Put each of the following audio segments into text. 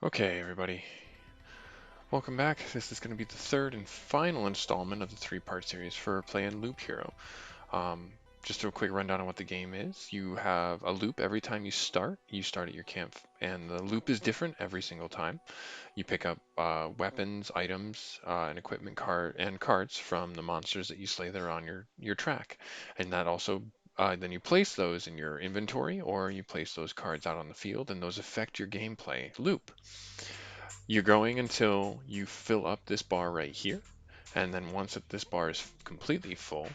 Okay, everybody, welcome back. This is going to be the third and final installment of the three-part series for Play and Loop Hero. Um, just a quick rundown on what the game is. You have a loop every time you start. You start at your camp, and the loop is different every single time. You pick up weapons, items, and equipment and cards from the monsters that you slay that are on your track, and that also then you place those in your inventory, or you place those cards out on the field, and those affect your gameplay loop. You're going until you fill up this bar right here, and then once this bar is completely full,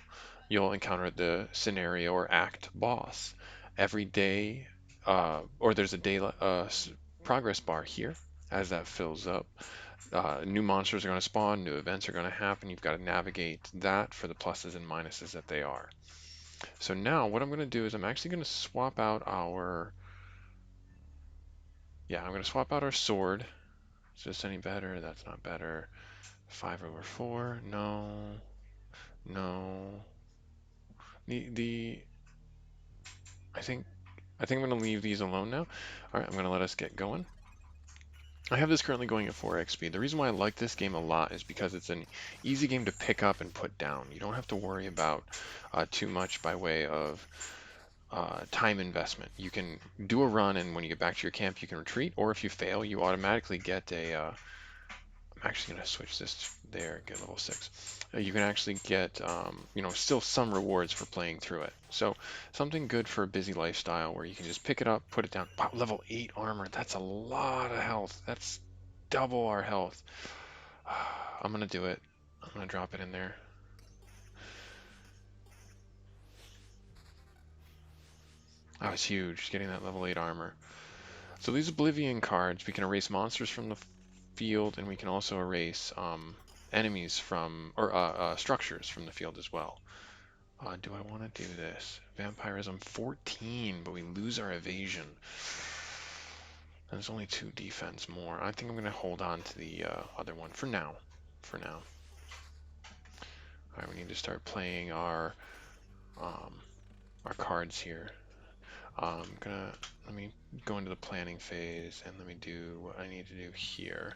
you'll encounter the scenario or act boss. Every day, or there's a day progress bar here. As that fills up, new monsters are going to spawn, new events are going to happen. You've got to navigate that for the pluses and minuses that they are. So now what I'm going to do is I'm actually going to swap out I'm going to swap out our sword. Is this any better? That's not better. 5/4. No. No. The I think I'm gonna leave these alone now. All right, I'm gonna let us get going. I have this currently going at 4x speed. The reason why I like this game a lot is because it's an easy game to pick up and put down. You don't have to worry about too much by way of time investment. You can do a run, and when you get back to your camp, you can retreat, or if you fail, you automatically get a I'm actually going to switch this there, get level 6. You can actually get, still some rewards for playing through it. So something good for a busy lifestyle where you can just pick it up, put it down. Wow, level 8 armor, that's a lot of health. That's double our health. I'm going to do it. I'm going to drop it in there. That was huge, getting that level 8 armor. So these Oblivion cards, we can erase monsters from the field, and we can also erase enemies from, or structures from the field as well. Do I want to do this? Vampirism 14, but we lose our evasion. There's only 2 defense more. I think I'm going to hold on to the other one for now. For now. All right, we need to start playing um, our cards here. Let me go into the planning phase and let me do what I need to do here.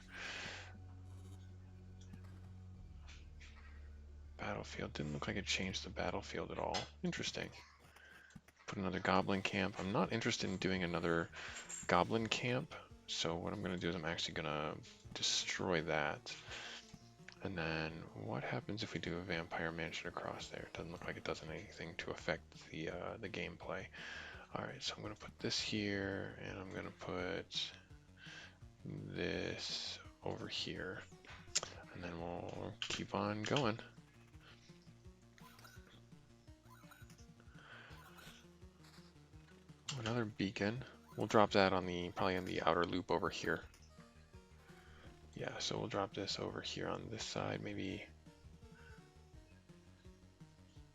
Battlefield didn't look like it changed the battlefield at all. Interesting. Put another goblin camp. I'm not interested in doing another goblin camp, so what I'm going to do is I'm actually going to destroy that. And then what happens if we do a vampire mansion across there? It doesn't look like it does anything to affect the gameplay. All right, so I'm going to put this here, and I'm going to put this over here, and then we'll keep on going. Another beacon. We'll drop that on probably on the outer loop over here. Yeah, so we'll drop this over here on this side, maybe.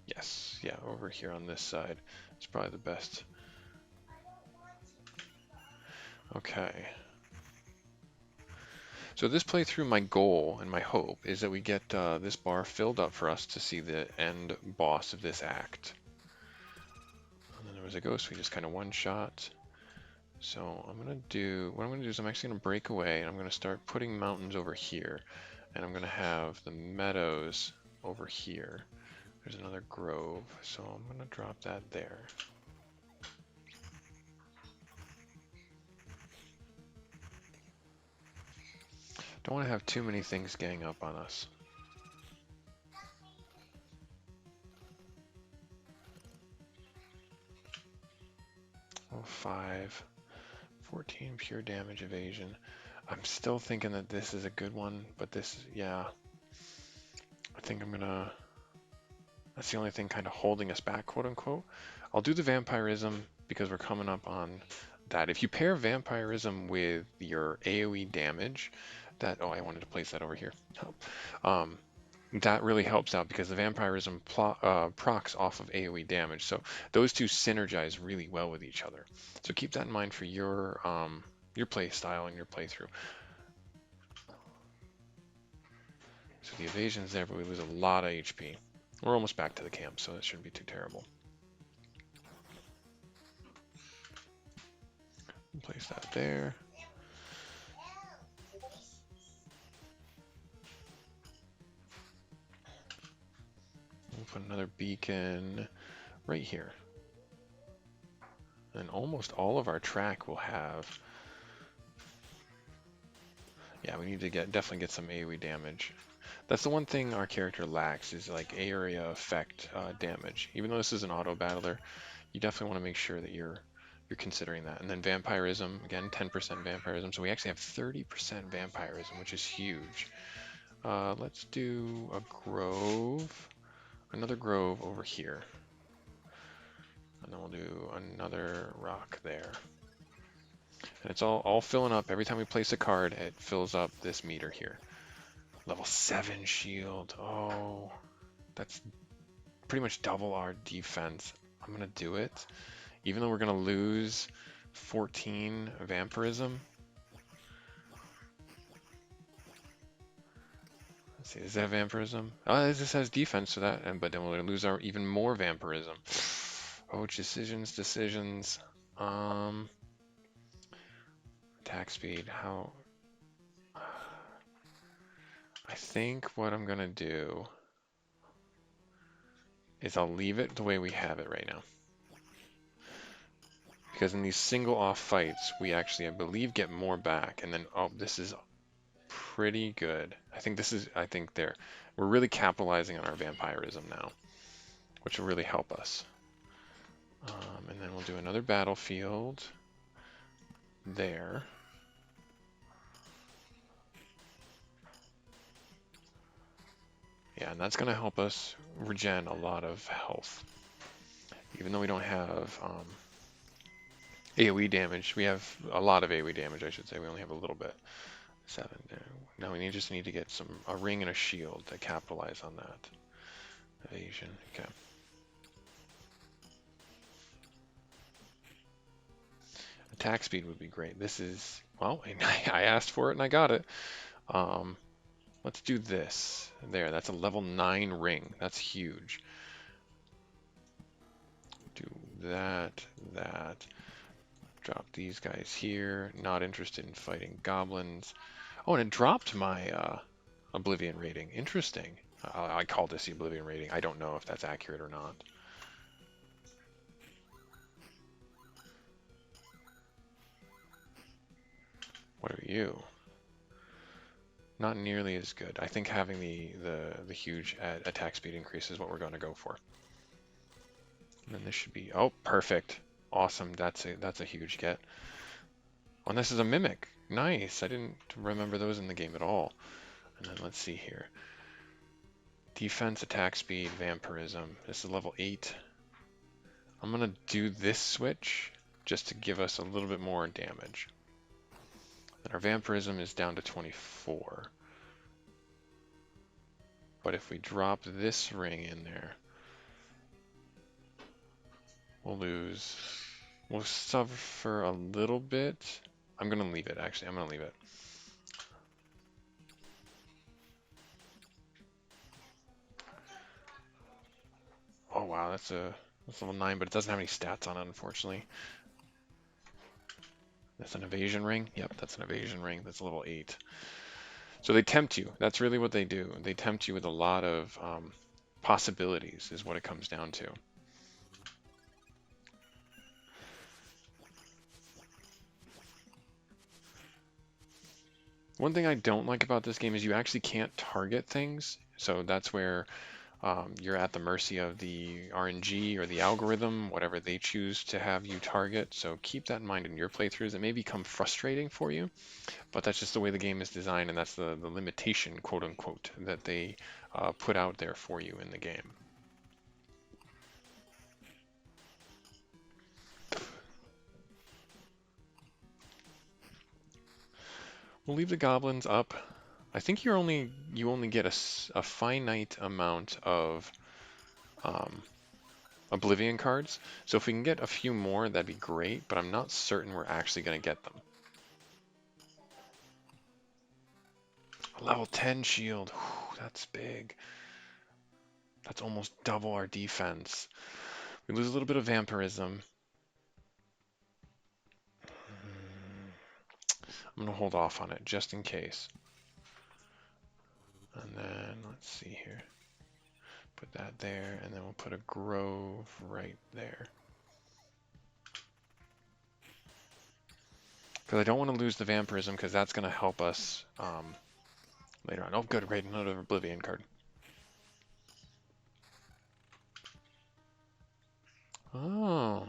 Yes, yeah, over here on this side. It's probably the best. Okay. So this playthrough, my goal and my hope is that we get this bar filled up for us to see the end boss of this act. And then there was a ghost we just kind of one-shot. So what I'm going to do is I'm actually going to break away, and I'm going to start putting mountains over here. And I'm going to have the meadows over here. There's another grove, so I'm going to drop that there. Don't want to have too many things gang up on us. Oh, 5. 14 pure damage evasion. I'm still thinking that this is a good one, but this, yeah. I think I'm gonna, that's the only thing kind of holding us back, quote unquote. I'll do the vampirism because we're coming up on that. If you pair vampirism with your AoE damage, oh, I wanted to place that over here. That really helps out because the vampirism procs off of AoE damage. So those two synergize really well with each other. So keep that in mind for your play style and your playthrough. So the evasion's there, but we lose a lot of HP. We're almost back to the camp, so that shouldn't be too terrible. Place that there. put another beacon right here. And almost all of our track will have... Yeah, we need to definitely get some AoE damage. That's the one thing our character lacks, is like area effect damage. Even though this is an auto battler, you definitely want to make sure that you're considering that. And then vampirism, again, 10% vampirism. So we actually have 30% vampirism, which is huge. Let's do a grove, another grove over here. And then we'll do another rock there. And it's all filling up. Every time we place a card, it fills up this meter here. Level 7 shield. Oh, that's pretty much double our defense. I'm going to do it. Even though we're going to lose 14 vampirism. Let's see, is that vampirism? Oh, this has defense, so that, but then we're going to lose our even more vampirism. Oh, decisions. Attack speed, how... I think what I'm going to do is I'll leave it the way we have it right now. Because in these single off fights, we actually, I believe, get more back. And then, oh, this is pretty good. I think we're really capitalizing on our vampirism now, which will really help us. And then we'll do another battlefield there. Yeah, and that's going to help us regen a lot of health. Even though we don't have AoE damage, we have a lot of AoE damage, I should say. We only have a little bit. 7 there. Now we just need to get a ring and a shield to capitalize on that. Evasion, okay. Attack speed would be great. This is, well, I asked for it and I got it. Let's do this. There, that's a level 9 ring. That's huge. Do that. Drop these guys here. Not interested in fighting goblins. Oh, and it dropped my Oblivion rating. Interesting. I call this the Oblivion rating. I don't know if that's accurate or not. What are you? Not nearly as good. I think having the huge attack speed increase is what we're going to go for. And then this should be, oh, perfect. Awesome. That's a huge get. Oh, and this is a mimic. Nice. I didn't remember those in the game at all. And then let's see here. Defense, attack speed, vampirism. This is level 8. I'm going to do this switch just to give us a little bit more damage. And our vampirism is down to 24. But if we drop this ring in there, we'll suffer a little bit. I'm going to leave it, actually. I'm going to leave it. Oh, wow, that's level 9, but it doesn't have any stats on it, unfortunately. That's an evasion ring? Yep, that's an evasion ring. That's level 8. So they tempt you. That's really what they do. They tempt you with a lot of possibilities, is what it comes down to. One thing I don't like about this game is you actually can't target things. So that's where you're at the mercy of the RNG or the algorithm, whatever they choose to have you target. So keep that in mind in your playthroughs. It may become frustrating for you, but that's just the way the game is designed, and that's the limitation, quote unquote, that they put out there for you in the game. We'll leave the goblins up. I think you only get a finite amount of Oblivion cards. So if we can get a few more, that'd be great, but I'm not certain we're actually going to get them. A level 10 shield. Whew, that's big. That's almost double our defense. We lose a little bit of vampirism. I'm going to hold off on it just in case. And then, let's see here. Put that there, and then we'll put a grove right there. Because I don't want to lose the vampirism, because that's going to help us later on. Oh, good, right, another Oblivion card. Oh.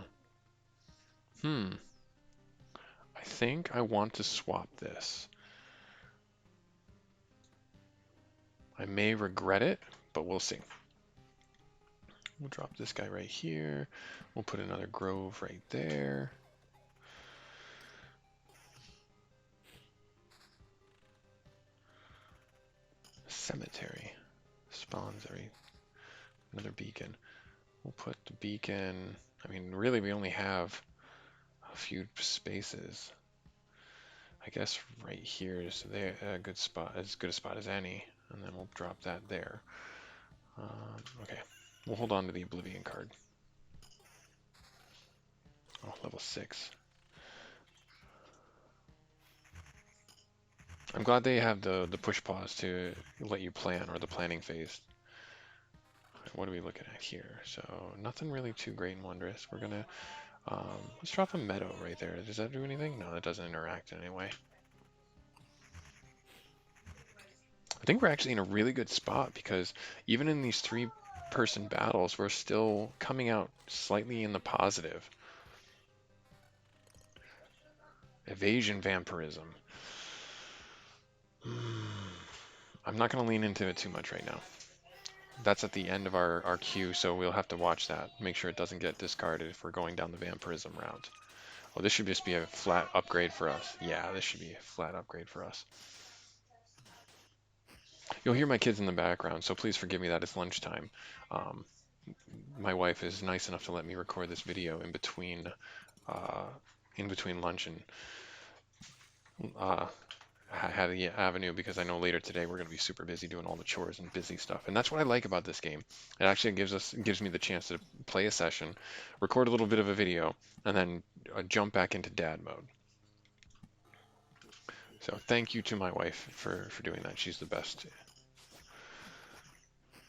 I think I want to swap this. I may regret it, but we'll see. We'll drop this guy right here. We'll put another grove right there. Cemetery. Spawns every... Another beacon. We'll put the beacon... I mean, really, we only have a few spaces. I guess right here is a good spot, as good a spot as any. And then we'll drop that there. Okay. We'll hold on to the Oblivion card. Oh, level 6. I'm glad they have the push pause to let you plan, or the planning phase. What are we looking at here? So nothing really too great and wondrous. We're gonna let's drop a meadow right there. Does that do anything? No, it doesn't interact in any way. I think we're actually in a really good spot, because even in these 3-person battles, we're still coming out slightly in the positive. Evasion vampirism. I'm not going to lean into it too much right now. That's at the end of our queue, so we'll have to watch that. Make sure it doesn't get discarded if we're going down the vampirism route. Oh, this should just be a flat upgrade for us. Yeah, this should be a flat upgrade for us. You'll hear my kids in the background, so please forgive me that it's lunchtime. My wife is nice enough to let me record this video in between lunch and have the avenue, because I know later today we're going to be super busy doing all the chores and busy stuff. And that's what I like about this game. It actually gives me the chance to play a session, record a little bit of a video, and then jump back into dad mode. So thank you to my wife for doing that. She's the best.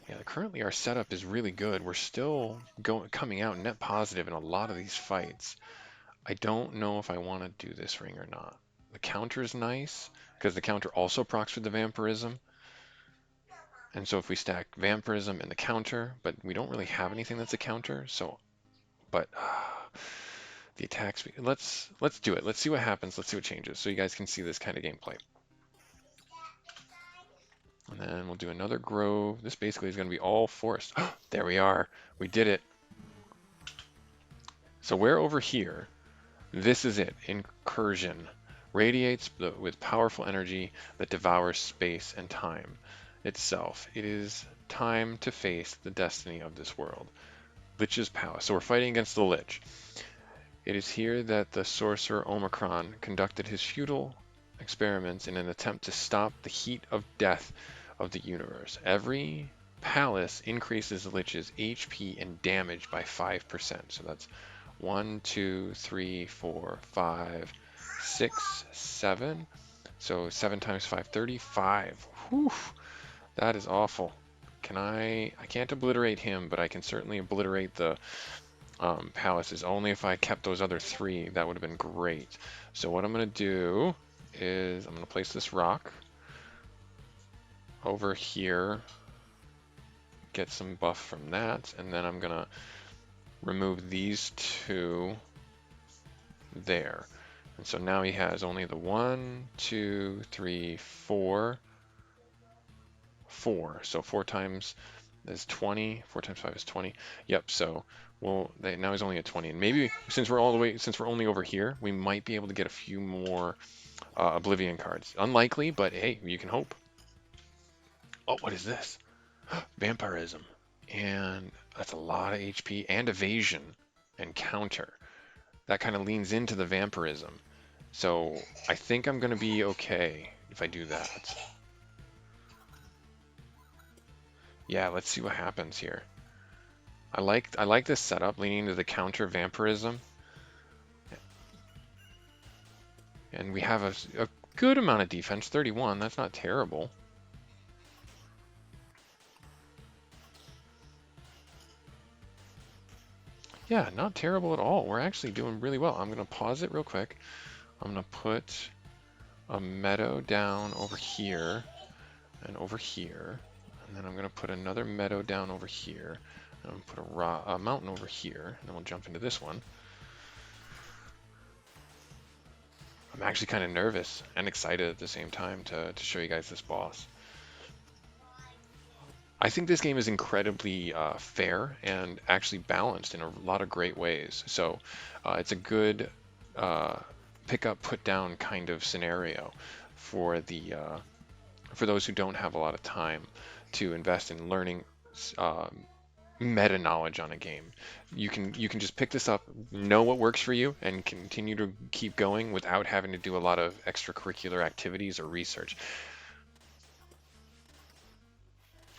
Yeah, currently our setup is really good. We're still coming out net positive in a lot of these fights. I don't know if I want to do this ring or not. The counter is nice, because the counter also procs with the vampirism. And so if we stack vampirism and the counter, but we don't really have anything that's a counter, so, but the attack speed, let's do it. Let's see what happens. Let's see what changes, so you guys can see this kind of gameplay. And then we'll do another grove. This basically is going to be all forest. There we are. We did it. So we're over here. This is it. Incursion. Radiates with powerful energy that devours space and time itself. It is time to face the destiny of this world. Lich's palace. So we're fighting against the Lich. It is here that the sorcerer Omicron conducted his futile experiments in an attempt to stop the heat of death of the universe. Every palace increases the Lich's HP and damage by 5%. So that's 1, 2, 3, 4, 5, 6, 7. So 7 times 5, 35. Whew, that is awful. I can't obliterate him, but I can certainly obliterate the palaces. Only if I kept those other 3, that would have been great. So what I'm going to do is I'm going to place this rock over here, get some buff from that, and then I'm going to remove these 2 there. And so now he has only the 1, 2, 3, 4. So 4 times is 20. 4 times 5 is 20. Yep. So now he's only at 20. And maybe since we're only over here, we might be able to get a few more Oblivion cards. Unlikely, but hey, you can hope. Oh, what is this? Vampirism. And that's a lot of HP and evasion and counter. That kind of leans into the vampirism. So I think I'm going to be okay if I do that. Yeah, let's see what happens here. I like this setup, leaning into the counter vampirism. And we have a good amount of defense, 31. That's not terrible. Yeah, not terrible at all. We're actually doing really well. I'm going to pause it real quick. I'm going to put a meadow down over here and over here. And then I'm going to put another meadow down over here. And I'm going to put a mountain over here. And then we'll jump into this one. I'm actually kind of nervous and excited at the same time to show you guys this boss. I think this game is incredibly fair and actually balanced in a lot of great ways. So it's a good uh, pick up, put down kind of scenario for the for those who don't have a lot of time to invest in learning meta knowledge on a game. You can just pick this up, know what works for you, and continue to keep going without having to do a lot of extracurricular activities or research.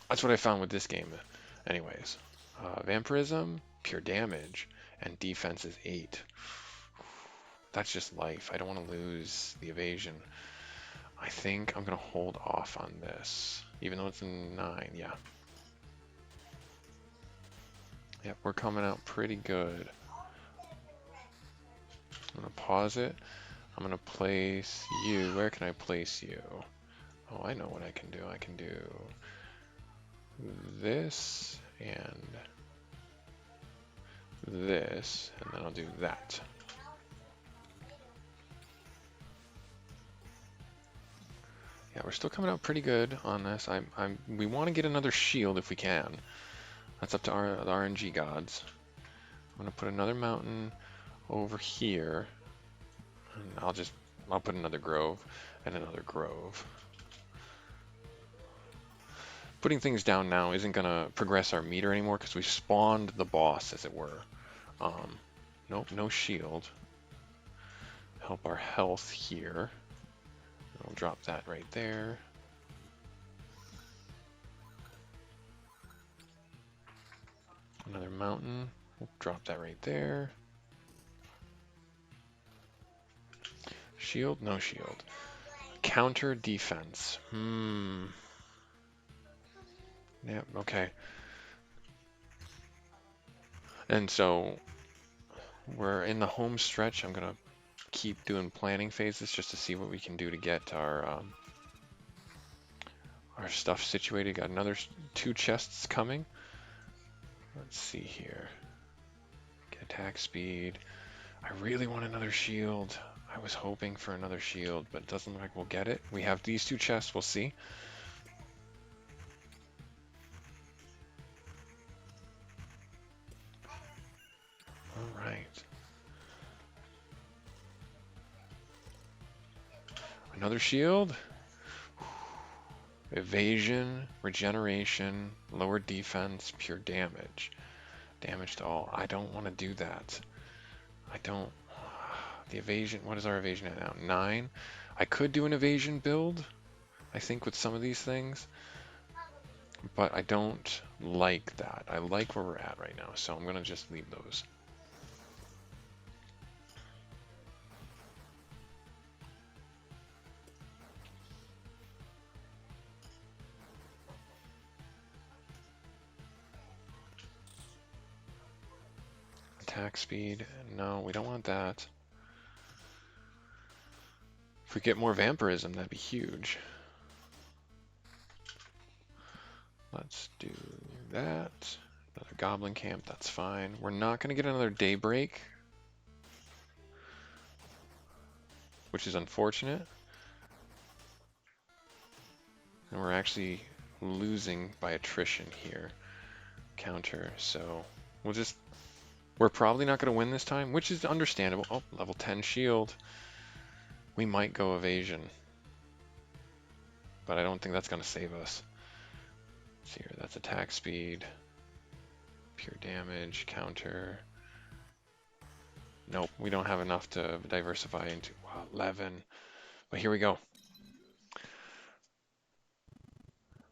That's what I found with this game, anyways. Vampirism, pure damage, and defense is 8. That's just life. I don't want to lose the evasion. I think I'm going to hold off on this, even though it's a 9. Yeah. Yep, we're coming out pretty good. I'm going to pause it. I'm going to place you. Where can I place you? Oh, I know what I can do. I can do this and this, and then I'll do that. Yeah, we're still coming out pretty good on this. We want to get another shield if we can. That's up to the RNG gods. I'm gonna put another mountain over here, and I'll put another grove and another grove. Putting things down now isn't gonna progress our meter anymore because we spawned the boss, as it were. Nope, no shield. Help our health here. We'll drop that right there. Another mountain. We'll drop that right there. Shield? No shield. Counter defense. Yep, okay. And so we're in the home stretch. I'm gonna keep doing planning phases just to see what we can do to get our stuff situated. Got another 2 chests coming. Let's see here. Get attack speed. I really want another shield. I was hoping for another shield, but it doesn't look like we'll get it. We have these 2 chests. We'll see. All right. Another shield. Evasion, regeneration, lower defense, pure damage. Damage to all. I don't want to do that. I don't. The evasion, what is our evasion at now? 9. I could do an evasion build, I think, with some of these things, but I don't like that. I like where we're at right now, so I'm going to just leave those. Attack speed, no, we don't want that. If we get more vampirism, that'd be huge. Let's do that. Another goblin camp, that's fine. We're not going to get another daybreak, which is unfortunate. And we're actually losing by attrition here. Counter, so we're probably not going to win this time, which is understandable. Oh, level 10 shield. We might go evasion, but I don't think that's going to save us. Let's see here, that's attack speed, pure damage, counter. Nope, we don't have enough to diversify into 11. But here we go.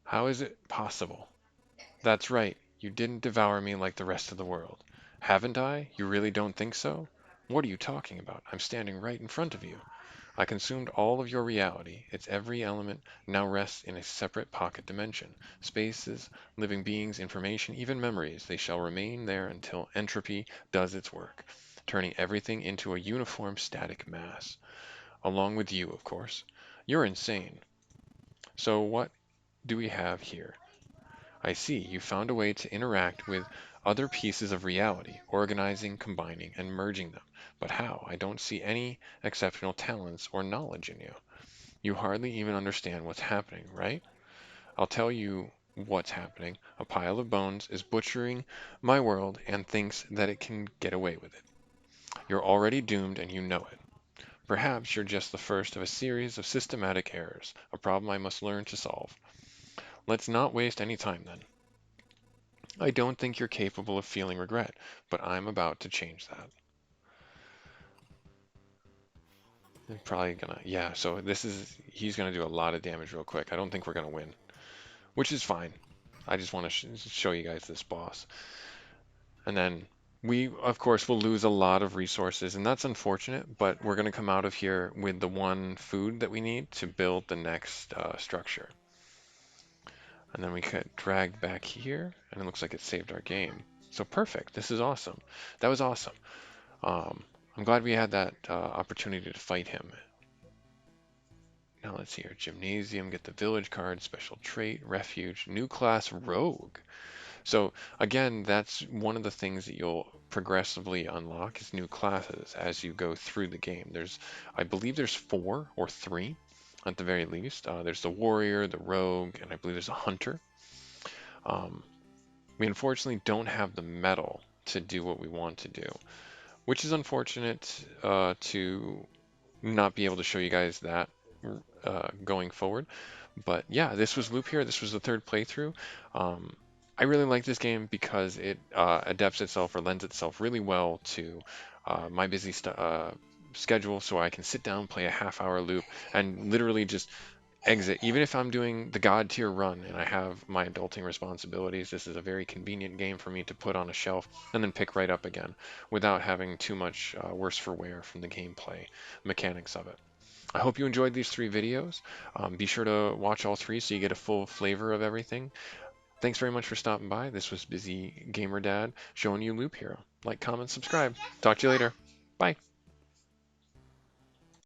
How is it possible? That's right, you didn't devour me like the rest of the world. Haven't I? You really don't think so? What are you talking about? I'm standing right in front of you. I consumed all of your reality. Its every element now rests in a separate pocket dimension. Spaces, living beings, information, even memories, they shall remain there until entropy does its work, turning everything into a uniform static mass. Along with you, of course. You're insane. So what do we have here? I see, you found a way to interact with other pieces of reality, organizing, combining, and merging them. But how? I don't see any exceptional talents or knowledge in you. You hardly even understand what's happening, right? I'll tell you what's happening. A pile of bones is butchering my world and thinks that it can get away with it. You're already doomed and you know it. Perhaps you're just the first of a series of systematic errors, a problem I must learn to solve. Let's not waste any time then. I don't think you're capable of feeling regret, but I'm about to change that. I'm probably gonna, yeah, so he's gonna do a lot of damage real quick. I don't think we're gonna win, which is fine. I just want to show you guys this boss. And then we, of course, will lose a lot of resources, and that's unfortunate, but we're gonna come out of here with the one food that we need to build the next structure. And then we get dragged back here, and it looks like it saved our game. So perfect, this is awesome. That was awesome. Um, I'm glad we had that opportunity to fight him. Now let's see here. Gymnasium, get the village card, special trait, refuge, new class, rogue. So again, that's one of the things that you'll progressively unlock is new classes as you go through the game. I believe there's 4 or 3 at the very least. There's the warrior, the rogue, and I believe there's a hunter. Um, we unfortunately don't have the metal to do what we want to do, which is unfortunate to not be able to show you guys that going forward. But yeah, this was Loop here. This was the 3rd playthrough. Um, I really like this game because it adapts itself or lends itself really well to my busy schedule, so I can sit down, play a half-hour loop, and literally just exit. Even if I'm doing the God tier run and I have my adulting responsibilities, this is a very convenient game for me to put on a shelf and then pick right up again without having too much worse for wear from the gameplay mechanics of it. I hope you enjoyed these 3 videos. Be sure to watch all 3 so you get a full flavor of everything. Thanks very much for stopping by. This was Busy Gamer Dad showing you Loop Hero. Like, comment, subscribe. Talk to you later. Bye.